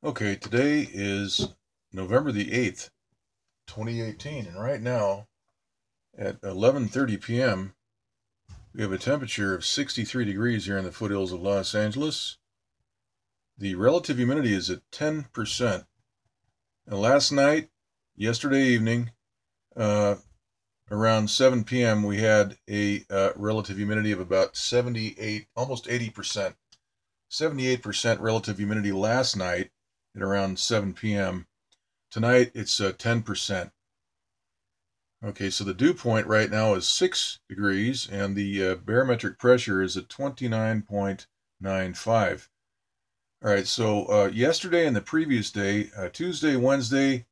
Okay, today is November the 8th, 2018, and right now at 11:30 p.m. we have a temperature of 63 degrees here in the foothills of Los Angeles. The relative humidity is at 10%. And last night, yesterday evening, uh, around 7 p.m., we had a relative humidity of about 78, almost 80%. 78% relative humidity last night at around 7 p.m. Tonight, it's 10%. Okay, so the dew point right now is 6 degrees, and the barometric pressure is at 29.95. All right, so yesterday and the previous day, Tuesday, Wednesday,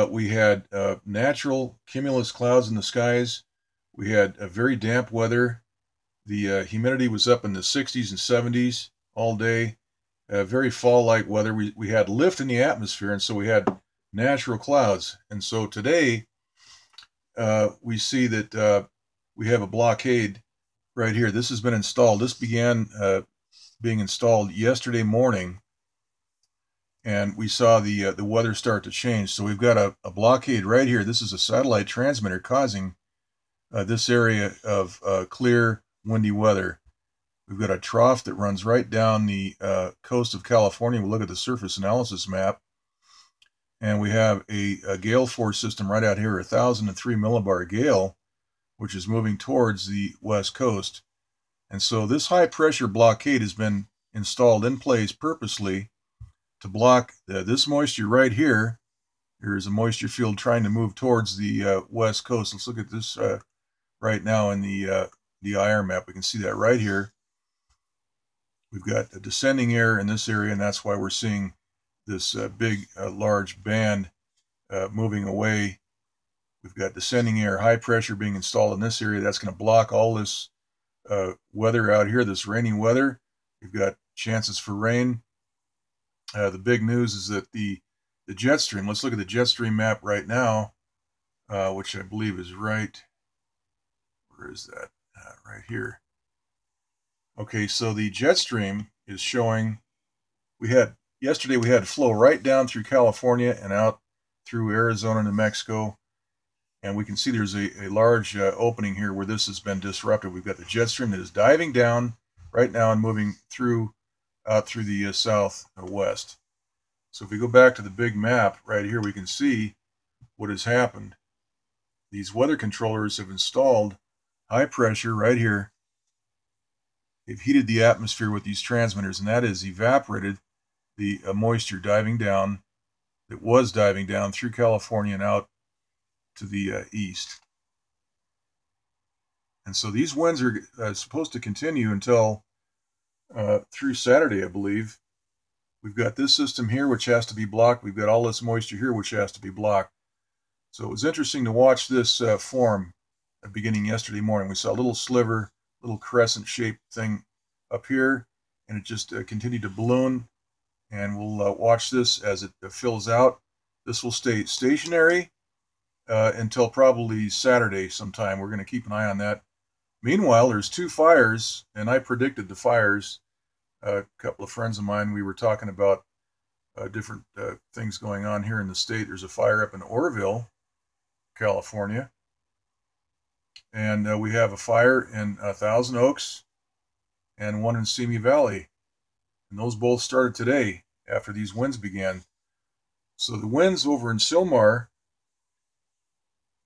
we had natural cumulus clouds in the skies. We had very damp weather. The humidity was up in the 60s and 70s all day. Very fall-like weather. We had lift in the atmosphere, and so we had natural clouds. And so today, we see that we have a blockade right here. This has been installed. This began being installed yesterday morning, and we saw the weather start to change. So we've got a blockade right here. This is a satellite transmitter causing this area of clear, windy weather. We've got a trough that runs right down the coast of California. We'll look at the surface analysis map. And we have a gale force system right out here, 1,003 millibar gale, which is moving towards the west coast. And so this high pressure blockade has been installed in place purposely to block this moisture right here. Here's a moisture field trying to move towards the west coast. Let's look at this right now in the IR map. We can see that right here. We've got a descending air in this area, and that's why we're seeing this big, large band moving away. We've got descending air, high pressure being installed in this area. That's going to block all this weather out here, this rainy weather. We've got chances for rain. The big news is that the jet stream, let's look at the jet stream map right now, which I believe is right, where is that? Right here. Okay, so the jet stream is showing, yesterday we had flow right down through California and out through Arizona, New Mexico. And we can see there's a large opening here where this has been disrupted. We've got the jet stream that is diving down right now and moving out through the southwest. So if we go back to the big map right here, we can see what has happened. These weather controllers have installed high pressure right here. They've heated the atmosphere with these transmitters, and that has evaporated the moisture diving down, that was diving down through California and out to the east. And so these winds are supposed to continue until through Saturday, I believe. We've got this system here, which has to be blocked. We've got all this moisture here, which has to be blocked. So it was interesting to watch this form beginning yesterday morning. We saw a little sliver, little crescent-shaped thing up here, and it just continued to balloon. And we'll watch this as it fills out. This will stay stationary until probably Saturday sometime. We're going to keep an eye on that. Meanwhile, there's two fires, and I predicted the fires. A couple of friends of mine, we were talking about different things going on here in the state. There's a fire up in Oroville, California. And we have a fire in Thousand Oaks and one in Simi Valley. And those both started today after these winds began. So the winds over in Sylmar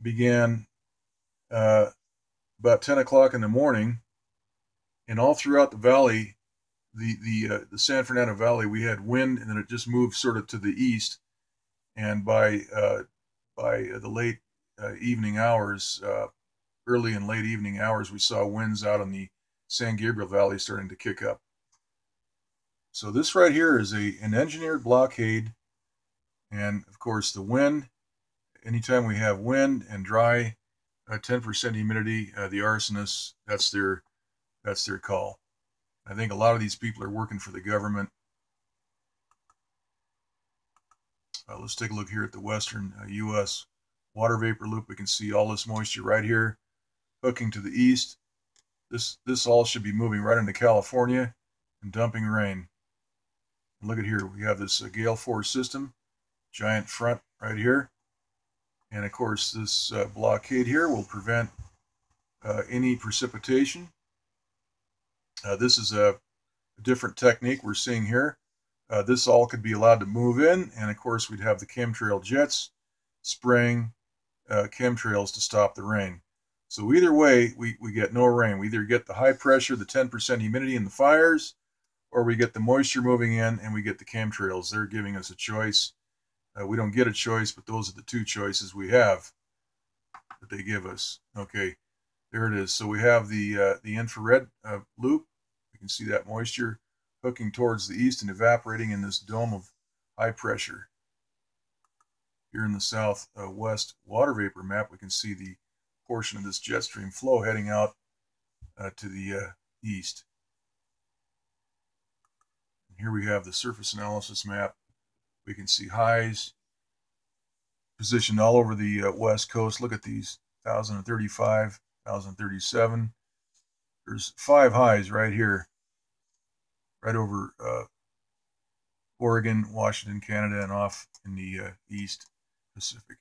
began about 10 o'clock in the morning, and all throughout the valley, the San Fernando Valley, we had wind, and then it just moved sort of to the east. And by the late evening hours, early and late evening hours, we saw winds out in the San Gabriel Valley starting to kick up. So this right here is an engineered blockade, and of course the wind. Anytime we have wind and dry, 10% humidity, the arsonists, that's their call. I think a lot of these people are working for the government. Let's take a look here at the western U.S. water vapor loop. We can see all this moisture right here hooking to the east. This all should be moving right into California and dumping rain. Look at here, we have this gale force system, giant front right here. And of course, this blockade here will prevent any precipitation. This is a different technique we're seeing here. This all could be allowed to move in, and of course we'd have the chemtrail jets spraying chemtrails to stop the rain. So either way, we get no rain. We either get the high pressure, the 10% humidity in the fires, or we get the moisture moving in and we get the chemtrails. They're giving us a choice. We don't get a choice, but those are the two choices we have that they give us. Okay, there it is. So we have the infrared loop. You can see that moisture hooking towards the east and evaporating in this dome of high pressure. Here in the southwest water vapor map, we can see the portion of this jet stream flow heading out to the east. And here we have the surface analysis map. We can see highs positioned all over the west coast. Look at these, 1,035, 1,037. There's 5 highs right here, right over Oregon, Washington, Canada, and off in the East Pacific.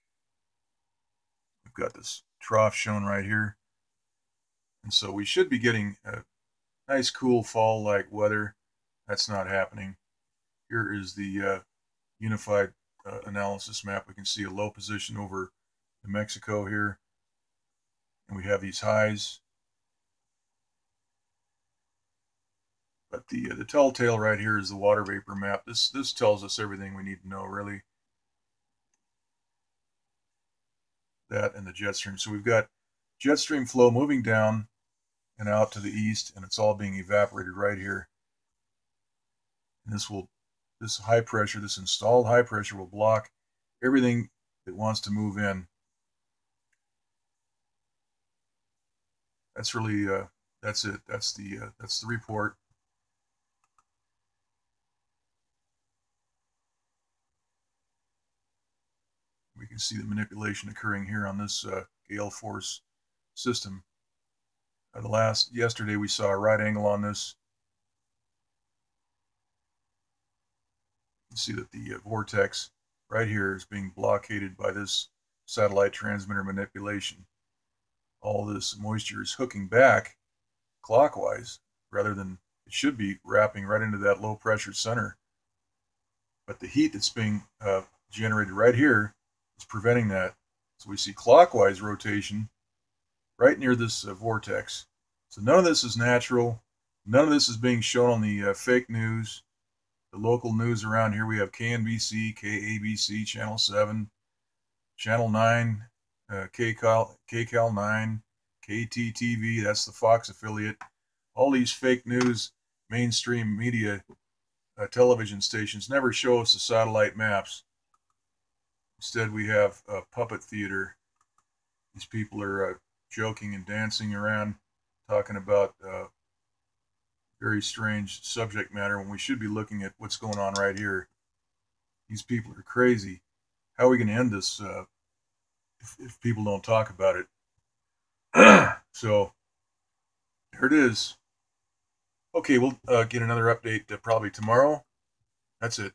We've got this trough shown right here. And so we should be getting a nice, cool fall-like weather. That's not happening. Here is the unified analysis map. We can see a low position over New Mexico here. And we have these highs. But the telltale right here is the water vapor map. This tells us everything we need to know, really. That and the jet stream. So we've got jet stream flow moving down and out to the east, and it's all being evaporated right here. And this high pressure, this installed high pressure, will block everything that wants to move in. That's really that's it. That's the report. We can see the manipulation occurring here on this gale force system. Yesterday we saw a right angle on this. You can see that the vortex right here is being blockaded by this satellite transmitter manipulation. All this moisture is hooking back clockwise rather than it should be wrapping right into that low pressure center. But the heat that's being generated right here is preventing that. So we see clockwise rotation right near this vortex. So none of this is natural. None of this is being shown on the fake news. The local news around here, we have KNBC, KABC, Channel 7, Channel 9, KCAL 9, KTTV, that's the Fox affiliate. All these fake news, mainstream media television stations never show us the satellite maps. Instead, we have puppet theater. These people are joking and dancing around, talking about very strange subject matter when we should be looking at what's going on right here. These people are crazy. How are we going to end this if people don't talk about it? So, there it is. Okay, we'll get another update probably tomorrow. That's it.